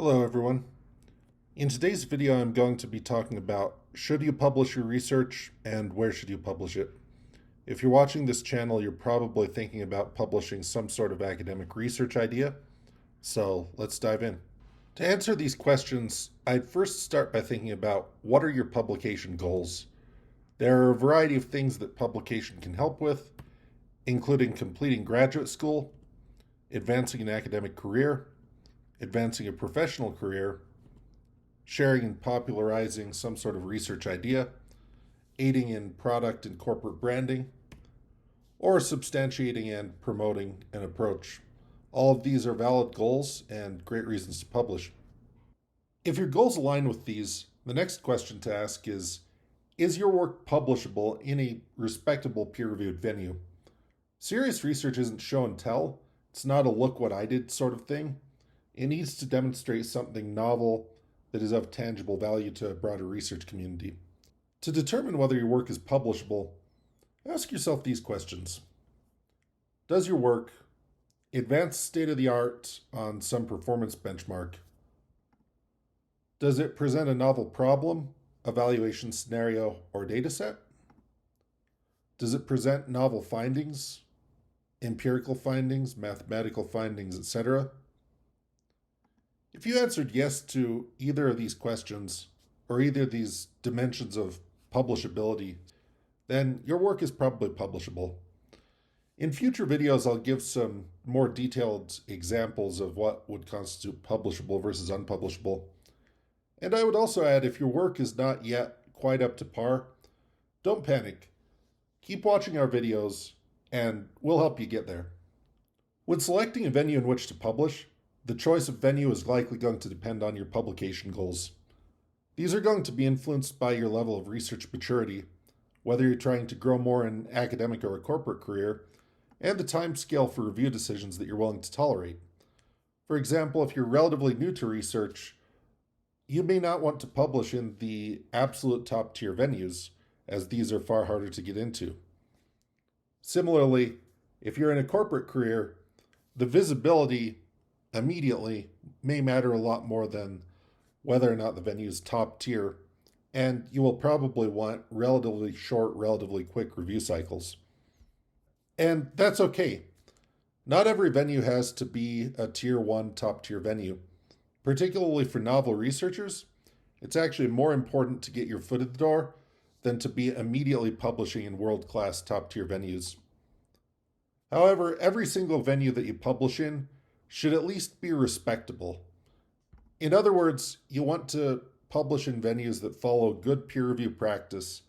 Hello everyone. In today's video I'm going to be talking about should you publish your research and where should you publish it. If you're watching this channel, you're probably thinking about publishing some sort of academic research idea, so let's dive in. To answer these questions, I'd first start by thinking about what are your publication goals. There are a variety of things that publication can help with, including completing graduate school, advancing an academic career, advancing a professional career, sharing and popularizing some sort of research idea, aiding in product and corporate branding, or substantiating and promoting an approach. All of these are valid goals and great reasons to publish. If your goals align with these, the next question to ask is your work publishable in a respectable peer-reviewed venue? Serious research isn't show and tell. It's not a look what I did sort of thing. It needs to demonstrate something novel that is of tangible value to a broader research community. To determine whether your work is publishable, ask yourself these questions. Does your work advance state of the art on some performance benchmark? Does it present a novel problem, evaluation scenario, or dataset? Does it present novel findings, empirical findings, mathematical findings, etc.? If you answered yes to either of these questions, or either of these dimensions of publishability, then your work is probably publishable. In future videos, I'll give some more detailed examples of what would constitute publishable versus unpublishable. And I would also add, if your work is not yet quite up to par, don't panic. Keep watching our videos, and we'll help you get there. When selecting a venue in which to publish, the choice of venue is likely going to depend on your publication goals. These are going to be influenced by your level of research maturity, whether you're trying to grow more in an academic or a corporate career, and the time scale for review decisions that you're willing to tolerate. For example, if you're relatively new to research, you may not want to publish in the absolute top tier venues, as these are far harder to get into. Similarly, if you're in a corporate career, the visibility immediately may matter a lot more than whether or not the venue is top tier, and you will probably want relatively short, relatively quick review cycles. And that's okay. Not every venue has to be a tier 1 top tier venue. Particularly for novel researchers, it's actually more important to get your foot in the door than to be immediately publishing in world-class top tier venues. However, every single venue that you publish in should at least be respectable. In other words, you want to publish in venues that follow good peer review practice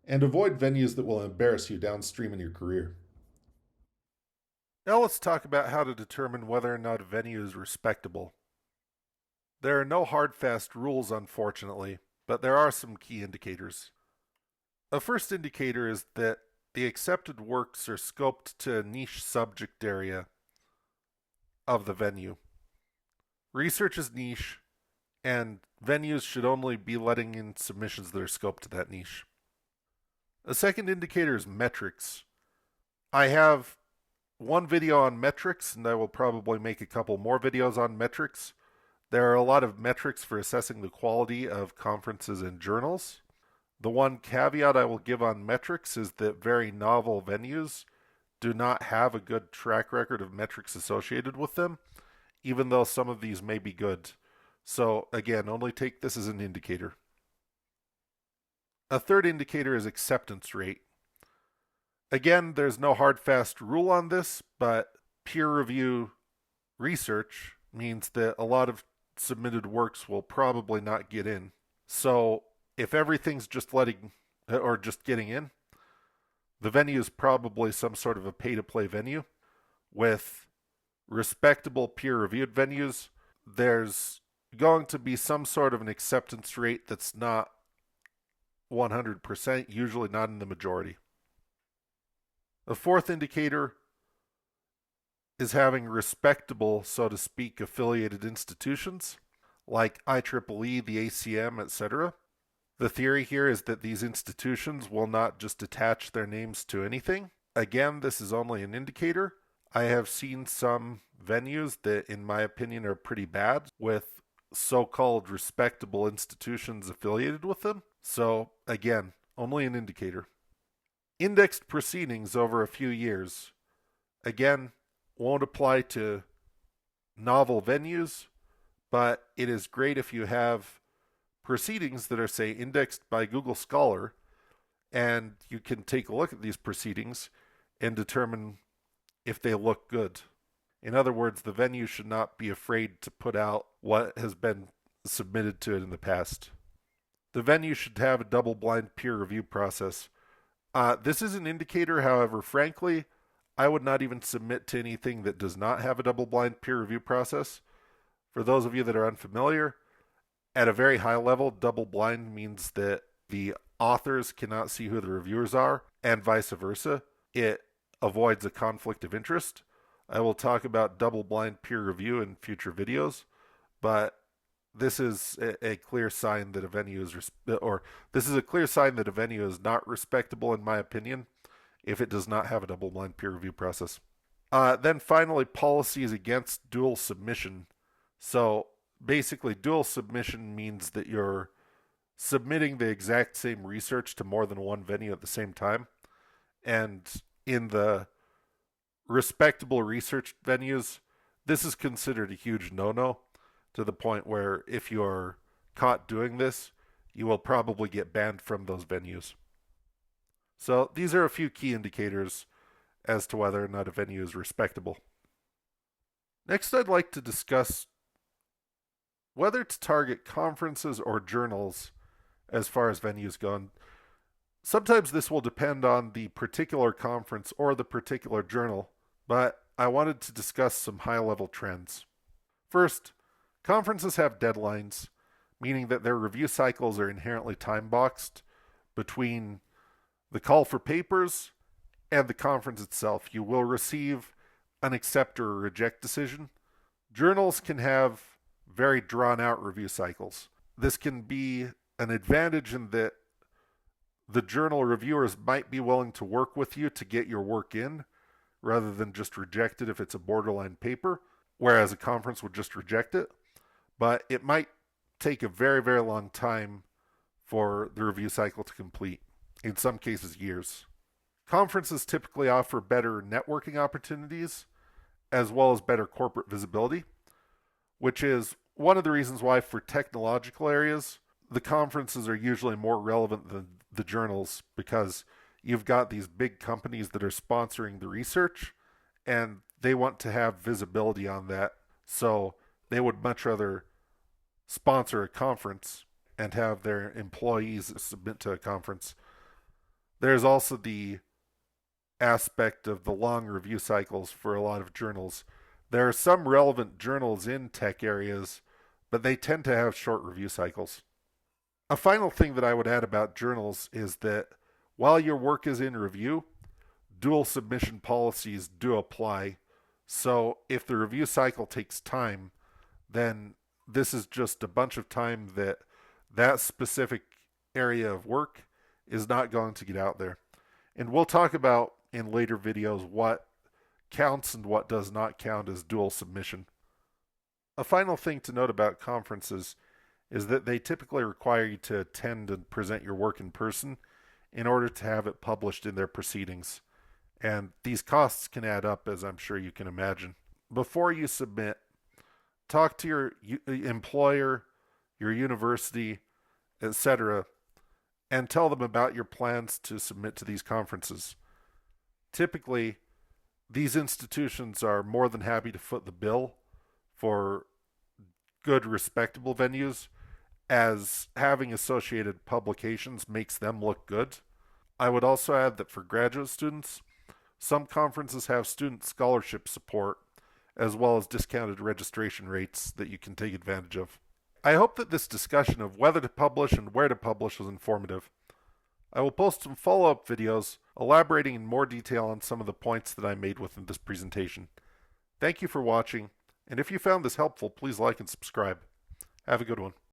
and avoid venues that will embarrass you downstream in your career. Now let's talk about how to determine whether or not a venue is respectable. There are no hard fast rules, unfortunately, but there are some key indicators. A first indicator is that the accepted works are scoped to a niche subject area of the venue. Research is niche, and venues should only be letting in submissions that are scoped to that niche. A second indicator is metrics. I have one video on metrics, and I will probably make a couple more videos on metrics. There are a lot of metrics for assessing the quality of conferences and journals. The one caveat I will give on metrics is that very novel venues do not have a good track record of metrics associated with them, even though some of these may be good. So again, only take this as an indicator. A third indicator is acceptance rate. Again, there's no hard fast rule on this, but peer review research means that a lot of submitted works will probably not get in. So if everything's just getting in, the venue is probably some sort of a pay-to-play venue. With respectable peer-reviewed venues, there's going to be some sort of an acceptance rate that's not 100%, usually not in the majority. A fourth indicator is having respectable, so to speak, affiliated institutions like IEEE, the ACM, etc. The theory here is that these institutions will not just attach their names to anything. Again, this is only an indicator. I have seen some venues that, in my opinion, are pretty bad with so-called respectable institutions affiliated with them. So again, only an indicator. Indexed proceedings over a few years, again, won't apply to novel venues, but it is great if you have proceedings that are, say, indexed by Google Scholar, and you can take a look at these proceedings and determine if they look good. In other words, the venue should not be afraid to put out what has been submitted to it in the past. The venue should have a double-blind peer review process. This is an indicator, however, frankly, I would not even submit to anything that does not have a double-blind peer review process. For those of you that are unfamiliar, at a very high level, double-blind means that the authors cannot see who the reviewers are, and vice versa. It avoids a conflict of interest. I will talk about double-blind peer review in future videos, but this is a clear sign that a venue is not respectable, in my opinion, if it does not have a double-blind peer review process. Then finally, policies against dual submission. So basically, dual submission means that you're submitting the exact same research to more than one venue at the same time. And in the respectable research venues, this is considered a huge no-no, to the point where if you're caught doing this, you will probably get banned from those venues. So these are a few key indicators as to whether or not a venue is respectable. Next, I'd like to discuss whether to target conferences or journals as far as venues go. Sometimes this will depend on the particular conference or the particular journal, but I wanted to discuss some high-level trends. First, conferences have deadlines, meaning that their review cycles are inherently time-boxed between the call for papers and the conference itself. You will receive an accept or reject decision. Journals can have very drawn-out review cycles. This can be an advantage in that the journal reviewers might be willing to work with you to get your work in, rather than just reject it if it's a borderline paper, whereas a conference would just reject it. But it might take a very, very long time for the review cycle to complete, in some cases years. Conferences typically offer better networking opportunities as well as better corporate visibility, which is one of the reasons why for technological areas, the conferences are usually more relevant than the journals, because you've got these big companies that are sponsoring the research and they want to have visibility on that. So they would much rather sponsor a conference and have their employees submit to a conference. There's also the aspect of the long review cycles for a lot of journals. There are some relevant journals in tech areas, but they tend to have short review cycles. A final thing that I would add about journals is that while your work is in review, dual submission policies do apply. So if the review cycle takes time, then this is just a bunch of time that that specific area of work is not going to get out there. And we'll talk about in later videos what counts and what does not count as dual submission. A final thing to note about conferences is that they typically require you to attend and present your work in person in order to have it published in their proceedings. And these costs can add up, as I'm sure you can imagine. Before you submit, talk to your employer, your university, etc., and tell them about your plans to submit to these conferences. Typically, these institutions are more than happy to foot the bill for good, respectable venues, as having associated publications makes them look good. I would also add that for graduate students, some conferences have student scholarship support, as well as discounted registration rates that you can take advantage of. I hope that this discussion of whether to publish and where to publish was informative. I will post some follow-up videos elaborating in more detail on some of the points that I made within this presentation. Thank you for watching, and if you found this helpful, please like and subscribe. Have a good one.